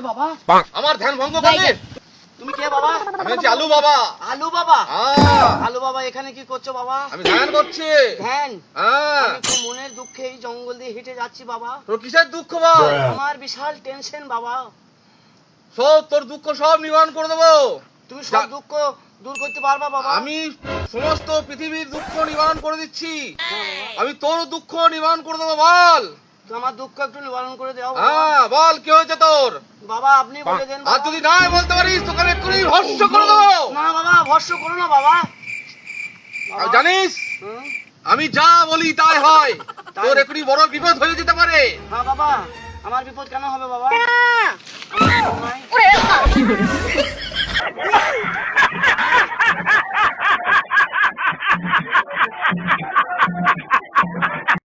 বাবা? আমার ধ্যান ভঙ্গ করলে? তুমি কে বাবা? আমি হচ্ছি আলু বাবা। আলু বাবা? হ্যাঁ। আলু বাবা এখানে কি করছো বাবা? আমি ধ্যান করছি। ধ্যান? হ্যাঁ। আমি খুব মনের দুঃখে এই জঙ্গল দিয়ে হেঁটে যাচ্ছি বাবা। তোর কিসের দুঃখ বল? আমার বিশাল টেনশন বাবা। সব তোর দুঃখ সব নিবারণ করে দেবো। তুমি সব দুঃখ দূর করতে পারবা বাবা? আমি সমস্ত পৃথিবীর দুঃখ নিবারণ করে দিচ্ছি। হ্যাঁ বাবা। আমি তোর দুঃখ নিবারণ করে দেবো, বল। তো আমার দুঃখ একটু নিবারণ করে দাও বাবা। হ্যাঁ বল, কি হয়েছে তোর? বাবা আপনি বলে দেন আর বাবা। যদি না বলতে পারিস তোকে আমি এক্ষুনি ভস্ম করে দেবো। না বাবা ভস্ম করো না বাবা। আর জানিস হুম? আমি যা বলি তাই হয়। তাই? তোর এক্ষুনি বড় বিপদ হয়ে যেতে পারে। হ্যাঁ বাবা, আমার বিপদ কেন হবে বাবা? আমার বিপদ নাই।